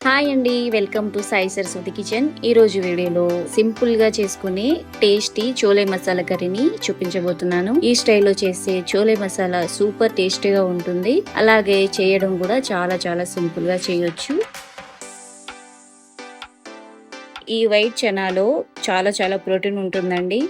Hi అండి, welcome to Sai Saraswati kitchen. ఈరోజు వీడియోలో సింపుల్గా చేసుకునే టేస్టీ చోలే మసాలా కర్రీని చూపించబోతున్నాను. ఈ స్టైల్లో చేసే చోలే మసాలా సూపర్ టేస్టీగా ఉంటుంది. అలాగే చేయడం కూడా చాలా సింపుల్గా చేయొచ్చు. ఈ వైట్ చనాలో చాలా ప్రోటీన్ ఉంటుందండి.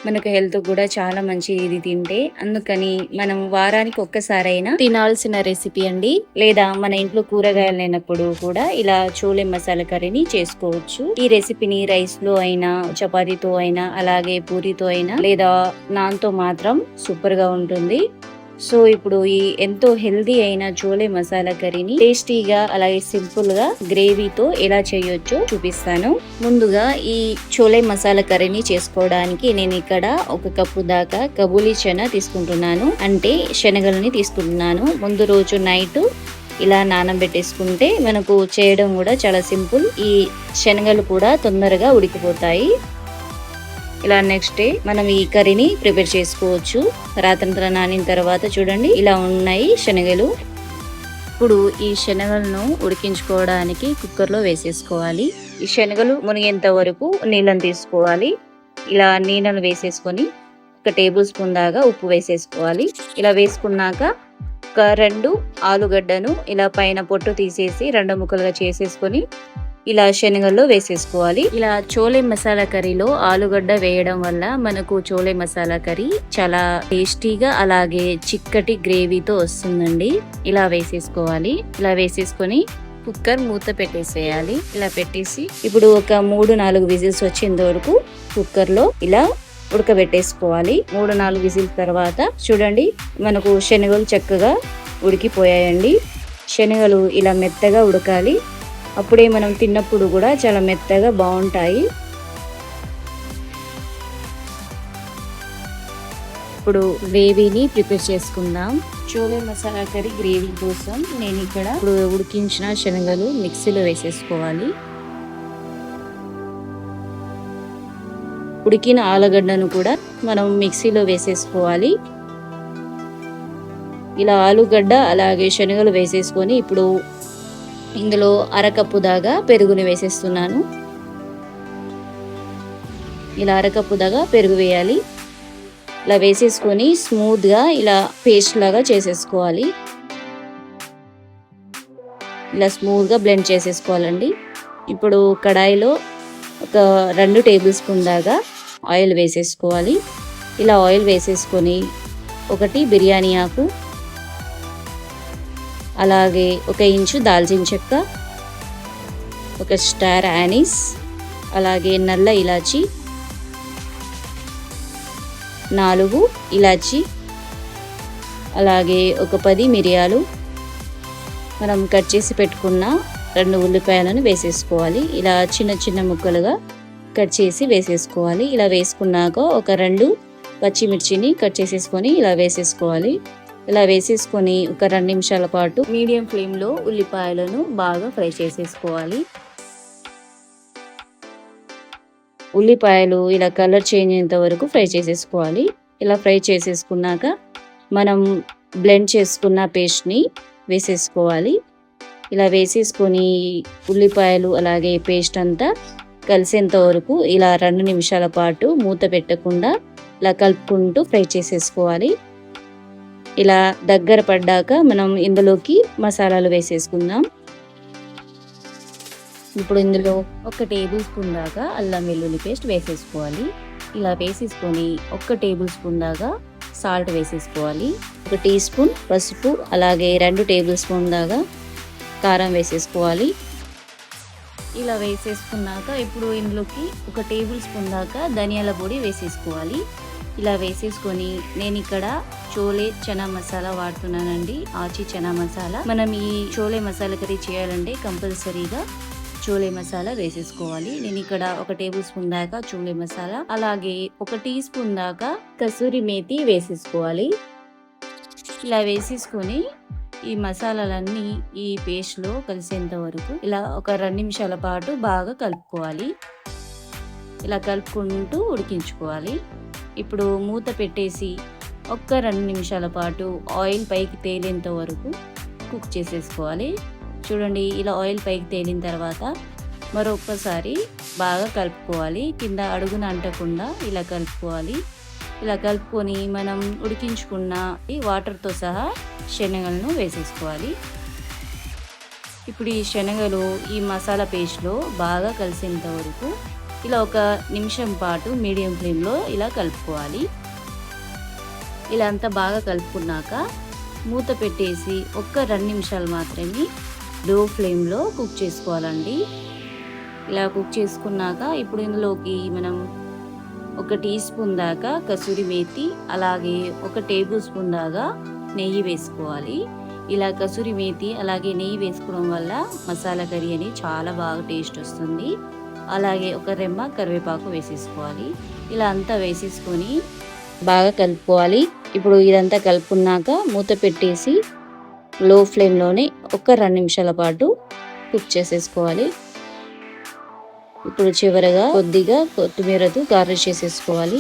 మనకు హెల్త్ కూడా చాలా మంచి ఇది తింటే. అందుకని మనం వారానికి ఒక్కసారైనా తినాల్సిన రెసిపీ అండి. లేదా మన ఇంట్లో కూరగాయలు లేనప్పుడు కూడా ఇలా చోలే మసాలా కర్రీని చేసుకోవచ్చు. ఈ రెసిపీని రైస్ లో అయినా, చపాతీతో అయినా, అలాగే పూరితో అయినా, లేదా నాన్ తో మాత్రం సూపర్ గా ఉంటుంది. సో ఇప్పుడు ఈ ఎంతో హెల్దీ అయిన చోలే మసాలా కర్రీని టేస్టీగా అలాగే సింపుల్ గా గ్రేవీతో ఎలా చేయొచ్చో చూపిస్తాను. ముందుగా ఈ చోలే మసాలా కర్రీని చేసుకోవడానికి నేను ఇక్కడ 1 కప్పు దాకా కబూలీ చనా తీసుకుంటున్నాను. అంటే శనగలని తీసుకుంటున్నాను. ముందు రోజు నైట్ ఇలా నానబెట్టేసుకుంటే మనకు చేయడం కూడా చాలా సింపుల్. ఈ శనగలు కూడా తొందరగా ఉడికిపోతాయి. ఇలా నెక్స్ట్ డే మనం ఈ కర్రీని ప్రిపేర్ చేసుకోవచ్చు. రాత్రంతా నానిన తర్వాత చూడండి ఇలా ఉన్నాయి శనగలు. ఇప్పుడు ఈ శనగలను ఉడికించుకోవడానికి కుక్కర్లో వేసేసుకోవాలి. ఈ శనగలు మునిగేంత వరకు నీళ్ళని తీసుకోవాలి. ఇలా నీళ్ళను వేసేసుకొని 1 టేబుల్ స్పూన్ దాకా ఉప్పు వేసేసుకోవాలి. ఇలా వేసుకున్నాక ఒక 2 ఆలుగడ్డను ఇలా పైన పొట్టు తీసేసి 2 ముక్కలుగా చేసేసుకొని ఇలా శనగల్లో వేసేసుకోవాలి. ఇలా చోలే మసాలా కర్రీలో ఆలుగడ్డ వేయడం వల్ల మనకు చోలే మసాలా కర్రీ చాలా టేస్టీగా అలాగే చిక్కటి గ్రేవీతో వస్తుందండి. ఇలా వేసేసుకోవాలి. ఇలా వేసేసుకొని కుక్కర్ మూత పెట్టేసేయాలి. ఇలా పెట్టేసి ఇప్పుడు ఒక 3-4 విజిల్స్ వచ్చేంత వరకు కుక్కర్లో ఇలా ఉడకబెట్టేసుకోవాలి. 3-4 విజిల్స్ తర్వాత చూడండి మనకు శనగలు చక్కగా ఉడికిపోయాయండి. శనగలు ఇలా మెత్తగా ఉడకాలి. అప్పుడే మనం తిన్నప్పుడు కూడా చాలా మెత్తగా బాగుంటాయి. ఇప్పుడు గ్రేవీని ప్రిపేర్ చేసుకుందాం. చోలే మసాలా కర్రీ గ్రేవీ కోసం నేను ఇక్కడ ఇప్పుడు ఉడికించిన శనగలు మిక్సీలో వేసేసుకోవాలి. ఉడికిన ఆలుగడ్డను కూడా మనం మిక్సీలో వేసేసుకోవాలి. ఇలా ఆలుగడ్డ అలాగే శనగలు వేసేసుకొని ఇప్పుడు ఇందులో 1/2 కప్పు దాకా పెరుగుని వేసేస్తున్నాను. ఇలా 1/2 కప్పు దాకా పెరుగు వేయాలి. ఇలా వేసేసుకొని స్మూత్ గా ఇలా పేస్ట్ లాగా చేసేసుకోవాలి. ఇలా స్మూత్ గా బ్లెండ్ చేసేసుకోవాలండి. ఇప్పుడు కడాయిలో ఒక 2 టేబుల్ స్పూన్ దాకా ఆయిల్ వేసేసుకోవాలి. ఇలా ఆయిల్ వేసేసుకొని 1 బిర్యానీ ఆకు, అలాగే 1 ఇంచు దాల్చిన చెక్క, 1 స్టార్ యానిస్, అలాగే నల్ల ఇలాచి, 4 ఇలాచి, అలాగే ఒక 10 మిరియాలు, మనం కట్ చేసి పెట్టుకున్న 2 ఉల్లిపాయలను వేసేసుకోవాలి. ఇలా చిన్న ముక్కలుగా కట్ చేసి వేసేసుకోవాలి. ఇలా వేసుకున్నాక ఒక 2 పచ్చిమిర్చిని కట్ చేసేసుకొని ఇలా వేసేసుకోవాలి. ఇలా వేసేసుకొని ఒక 2 నిమిషాల పాటు మీడియం ఫ్లేమ్లో ఉల్లిపాయలను బాగా ఫ్రై చేసేసుకోవాలి. ఉల్లిపాయలు ఇలా కలర్ చేంజ్ అయ్యేంత వరకు ఫ్రై చేసేసుకోవాలి. ఇలా ఫ్రై చేసేసుకున్నాక మనం బ్లెండ్ చేసుకున్న పేస్ట్ని వేసేసుకోవాలి. ఇలా వేసేసుకొని ఉల్లిపాయలు అలాగే పేస్ట్ అంతా కలిసేంత వరకు ఇలా 2 నిమిషాల పాటు మూత పెట్టకుండా ఇలా కలుపుకుంటూ ఫ్రై చేసేసుకోవాలి. ఇలా దగ్గర పడ్డాక మనం ఇందులోకి మసాలాలు వేసేసుకుందాం. ఇప్పుడు ఇందులో 1 టేబుల్ స్పూన్ దాకా అల్లం వెల్లుల్లి పేస్ట్ వేసేసుకోవాలి. ఇలా వేసేసుకొని 1 టేబుల్ స్పూన్ దాకా సాల్ట్ వేసేసుకోవాలి. 1 టీ స్పూన్ పసుపు, అలాగే 2 టేబుల్ స్పూన్ దాకా కారం వేసేసుకోవాలి. ఇలా వేసేసుకున్నాక ఇప్పుడు ఇందులోకి 1 టేబుల్ స్పూన్ దాకా ధనియాల పొడి వేసేసుకోవాలి. ఇలా వేసేసుకొని నేను ఇక్కడ చోలే చనా మసాలా వాడుతున్నానండి, ఆచి చనా మసాలా. మనం ఈ చోలే మసాలా కర్రీ చేయాలంటే కంపల్సరీగా చోలే మసాలా వేసేసుకోవాలి. నేను ఇక్కడ 1 టేబుల్ స్పూన్ దాకా చోలే మసాలా, అలాగే 1 టీ స్పూన్ దాకా కసూరి మేతి వేసేసుకోవాలి. ఇలా వేసేసుకొని ఈ మసాలాలన్నీ ఈ పేస్ట్ లో కలిసేంత వరకు ఇలా ఒక 2 నిమిషాల పాటు బాగా కలుపుకోవాలి. ఇలా కలుపుకుంటూ ఉడికించుకోవాలి. ఇప్పుడు మూత పెట్టేసి ఒక 2 నిమిషాల పాటు ఆయిల్ పైకి తేలేంత వరకు కుక్ చేసేసుకోవాలి. చూడండి ఇలా ఆయిల్ పైకి తేలిన తర్వాత మరొకసారి బాగా కలుపుకోవాలి. కింద అడుగున అంటకుండా ఇలా కలుపుకోవాలి. ఇలా కలుపుకొని మనం ఉడికించుకున్న ఈ వాటర్తో సహా శనగలను వేసేసుకోవాలి. ఇప్పుడు ఈ శనగలు ఈ మసాలా పేస్ట్లో బాగా కలిసేంత వరకు ఇలా 1 నిమిషం పాటు మీడియం ఫ్లేమ్లో ఇలా కలుపుకోవాలి. ఇలా అంతా బాగా కలుపుకున్నాక మూత పెట్టేసి 2 నిమిషాలు మాత్రమే లో ఫ్లేమ్లో కుక్ చేసుకోవాలండి. ఇలా కుక్ చేసుకున్నాక ఇప్పుడు ఇందులోకి మనం 1 టీ స్పూన్ దాకా కసూరి మేతి, అలాగే 1 టేబుల్ స్పూన్ దాకా నెయ్యి వేసుకోవాలి. ఇలా కసూరి మేతి అలాగే నెయ్యి వేసుకోవడం వల్ల మసాలా కర్రీ అని చాలా బాగా టేస్ట్ వస్తుంది. అలాగే 1 రెమ్మ కరివేపాకు వేసేసుకోవాలి. ఇలా అంతా వేసేసుకొని బాగా కలుపుకోవాలి. ఇప్పుడు ఇదంతా కలుపుకున్నాక మూత పెట్టేసి లో ఫ్లేమ్లోనే 2 నిమిషాల పాటు కుక్ చేసేసుకోవాలి. ఇప్పుడు చివరగా కొద్దిగా కొత్తిమీరతో గార్నిష్ చేసేసుకోవాలి.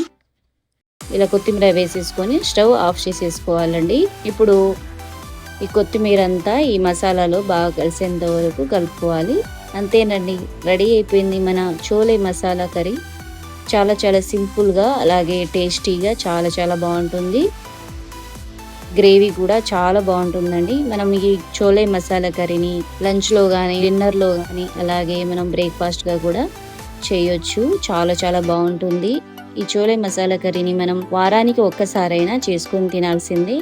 ఇలా కొత్తిమీర వేసేసుకొని స్టవ్ ఆఫ్ చేసేసుకోవాలండి. ఇప్పుడు ఈ కొత్తిమీర అంతా ఈ మసాలాలో బాగా కలిసేంత వరకు కలుపుకోవాలి. అంతేనండి, రెడీ అయిపోయింది మన చోలే మసాలా కర్రీ. చాలా చాలా సింపుల్గా అలాగే టేస్టీగా చాలా బాగుంటుంది. గ్రేవీ కూడా చాలా బాగుంటుందండి. మనం ఈ చోలే మసాలా కర్రీని లంచ్లో కానీ డిన్నర్లో కానీ అలాగే మనం బ్రేక్ఫాస్ట్గా కూడా చేయొచ్చు. చాలా బాగుంటుంది. ఈ చోలే మసాలా కర్రీని మనం వారానికి ఒక్కసారైనా చేసుకొని తినాల్సిందే.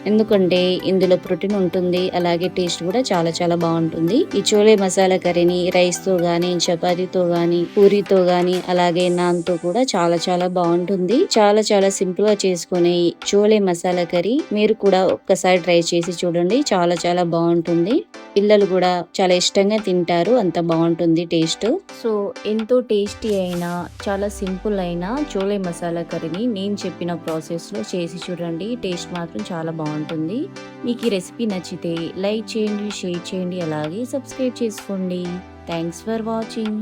ఎందుకంటే ఇందులో ప్రోటీన్ ఉంటుంది, అలాగే టేస్ట్ కూడా చాలా బాగుంటుంది. ఈ చోలే మసాలా కర్రీని రైస్తో కానీ చపాతీతో కానీ పూరితో కానీ అలాగే నాన్తో కూడా చాలా బాగుంటుంది. చాలా సింపుల్ గా చేసుకునే చోలే మసాలా కర్రీ మీరు కూడా ఒక్కసారి ట్రై చేసి చూడండి. చాలా బాగుంటుంది. పిల్లలు కూడా చాలా ఇష్టంగా తింటారు, అంత బాగుంటుంది టేస్ట్. సో ఎంతో టేస్టీ అయిన చాలా సింపుల్ అయిన చోలే మసాలా కర్రీని నేను చెప్పిన ప్రాసెస్లో చేసి చూడండి. టేస్ట్ మాత్రం చాలా బాగుంటుంది. మీకు ఈ రెసిపీ నచ్చితే లైక్ చేయండి, షేర్ చేయండి, అలాగే సబ్స్క్రైబ్ చేసుకోండి. Thanks for watching.